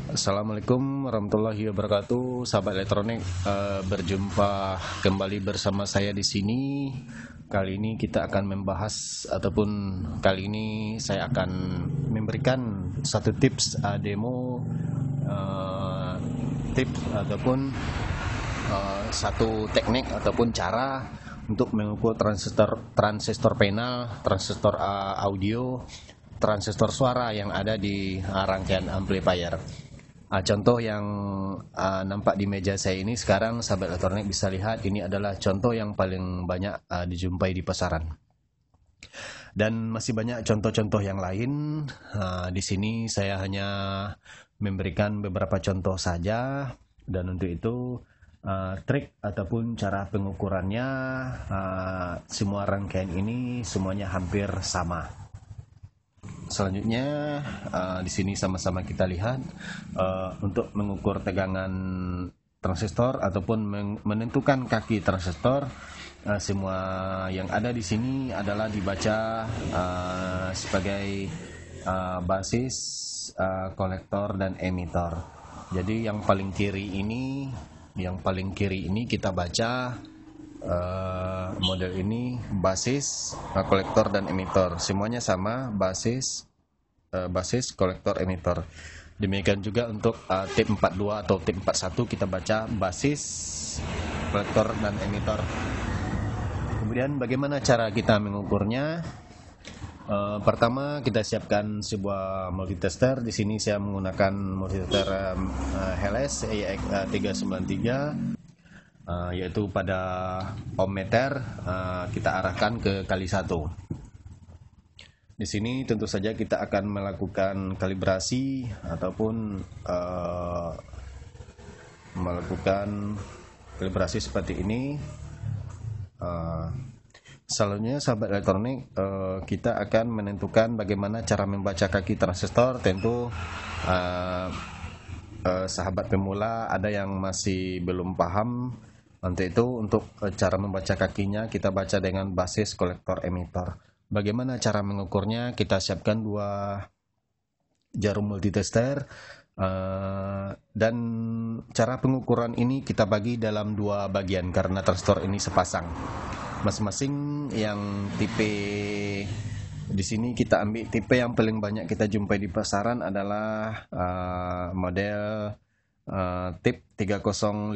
Assalamualaikum warahmatullahi wabarakatuh, sahabat elektronik. Berjumpa kembali bersama saya di sini. Kali ini kita akan membahas kali ini saya akan memberikan satu tips demo tips ataupun satu teknik ataupun cara untuk mengukur transistor panel, transistor audio, transistor suara yang ada di rangkaian amplifier. Contoh yang nampak di meja saya ini sekarang, sahabat elektronik bisa lihat, ini adalah contoh yang paling banyak dijumpai di pasaran. Dan masih banyak contoh-contoh yang lain. Di sini saya hanya memberikan beberapa contoh saja, dan untuk itu trik ataupun cara pengukurannya, semua rangkaian ini semuanya hampir sama. Selanjutnya di sini sama-sama kita lihat untuk mengukur tegangan transistor ataupun menentukan kaki transistor. Semua yang ada di sini adalah dibaca sebagai basis, kolektor dan emitor. Jadi yang paling kiri ini kita baca model ini basis, kolektor dan emitor, semuanya sama, basis, kolektor, emitor. Demikian juga untuk tip 42 atau tip 41 kita baca basis, kolektor dan emitor. Kemudian bagaimana cara kita mengukurnya? Pertama kita siapkan sebuah multitester. Di sini saya menggunakan multitester Helles EX393. Yaitu pada ohmmeter kita arahkan ke kali 1. Di sini tentu saja kita akan melakukan kalibrasi ataupun melakukan kalibrasi seperti ini. Selanjutnya sahabat elektronik, kita akan menentukan bagaimana cara membaca kaki transistor. Tentu sahabat pemula ada yang masih belum paham. Untuk itu, untuk cara membaca kakinya kita baca dengan basis, kolektor, emitor. Bagaimana cara mengukurnya? Kita siapkan 2 jarum multitester, dan cara pengukuran ini kita bagi dalam 2 bagian karena transistor ini sepasang. Masing-masing yang tipe di sini kita ambil tipe yang paling banyak kita jumpai di pasaran adalah model tip 3055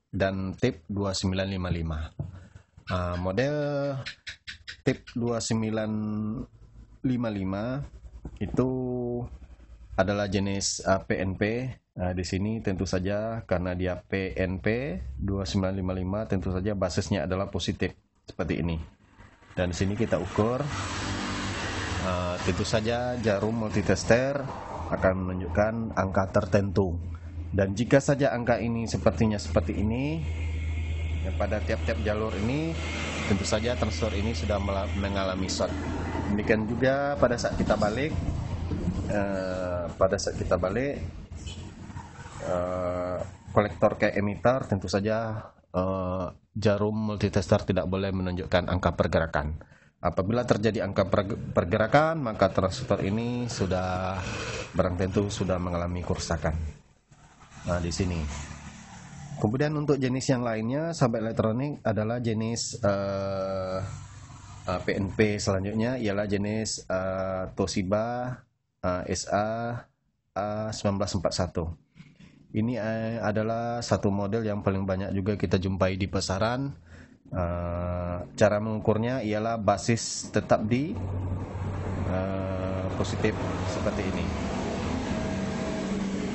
dan tip 2955. Model tip 2955 itu adalah jenis PNP. Di sini tentu saja karena dia PNP 2955, tentu saja basisnya adalah positif seperti ini. Dan di sini kita ukur. Tentu saja jarum multitester akan menunjukkan angka tertentu. Dan jika saja angka ini sepertinya seperti ini, pada tiap-tiap jalur ini, tentu saja transistor ini sudah mengalami short. Demikian juga pada saat kita balik, kolektor ke emitor, tentu saja jarum multitester tidak boleh menunjukkan angka pergerakan. Apabila terjadi angka pergerakan, maka transistor ini sudah barang tentu sudah mengalami kerusakan. Di sini. Kemudian untuk jenis yang lainnya, sahabat elektronik, adalah jenis PNP. Selanjutnya ialah jenis Toshiba SA A1941. Ini adalah satu model yang paling banyak juga kita jumpai di pasaran. Cara mengukurnya ialah basis tetap di positif seperti ini.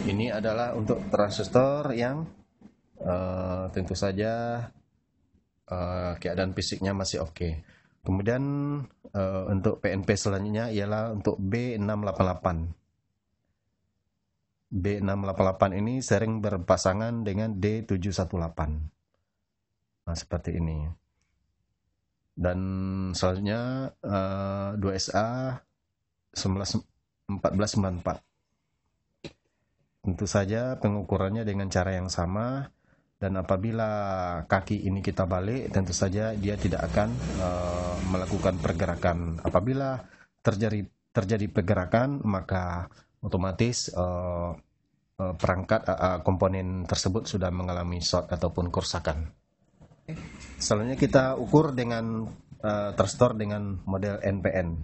Ini adalah untuk transistor yang tentu saja keadaan fisiknya masih oke. Kemudian untuk PNP selanjutnya ialah untuk B688. B688 ini sering berpasangan dengan D718. Seperti ini. Dan selanjutnya 2SA 1494. Tentu saja pengukurannya dengan cara yang sama, dan apabila kaki ini kita balik, tentu saja dia tidak akan melakukan pergerakan. Apabila terjadi pergerakan, maka otomatis perangkat komponen tersebut sudah mengalami short ataupun kerusakan. Selanjutnya kita ukur dengan transistor dengan model NPN.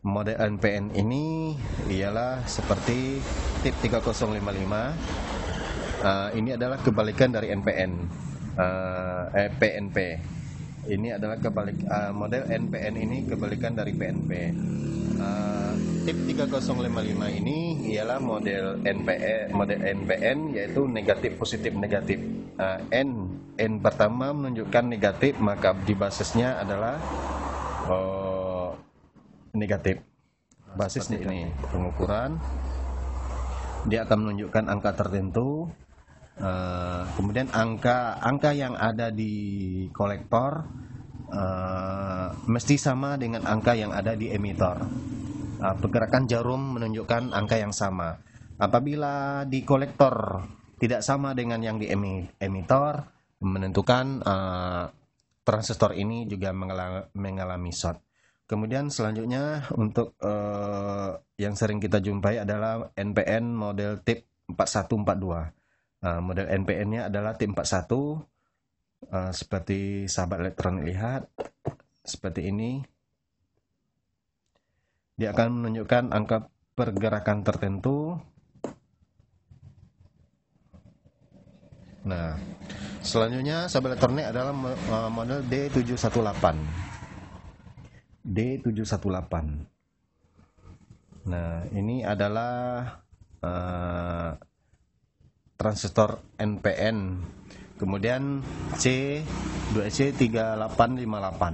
Model NPN ini ialah seperti tip 3055. Ini adalah kebalikan dari NPN, PNP. Ini adalah model NPN ini kebalikan dari PNP. Tip 3055 ini ialah model NPN yaitu negatif positif negatif. N pertama menunjukkan negatif, maka di basisnya adalah negatif. Basisnya ini pengukuran, dia akan menunjukkan angka tertentu. Kemudian angka yang ada di kolektor mesti sama dengan angka yang ada di emitor. Pergerakan jarum menunjukkan angka yang sama. Apabila di kolektor tidak sama dengan yang di emitor, menentukan transistor ini juga mengalami short. Kemudian selanjutnya untuk yang sering kita jumpai adalah NPN model tip 4142. Model NPN-nya adalah tip 41, seperti sahabat elektronik lihat, seperti ini. Dia akan menunjukkan angka pergerakan tertentu. Nah, selanjutnya sahabat elektronik adalah model D718. Nah, ini adalah transistor NPN. Kemudian C2C3858.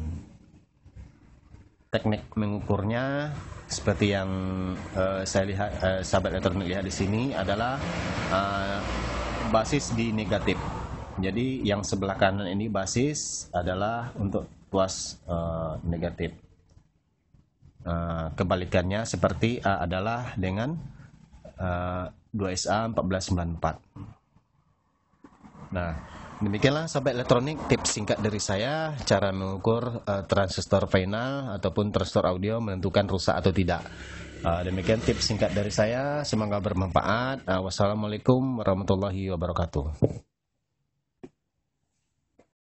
Teknik mengukurnya seperti yang saya lihat, sahabat elektronik lihat di sini adalah basis di negatif. Jadi yang sebelah kanan ini basis adalah untuk tuas negatif. Kebalikannya seperti A adalah dengan 2SA 1494. Nah, demikianlah sahabat elektronik tips singkat dari saya cara mengukur transistor final ataupun transistor audio menentukan rusak atau tidak. Demikian tips singkat dari saya, semoga bermanfaat. Wassalamualaikum warahmatullahi wabarakatuh.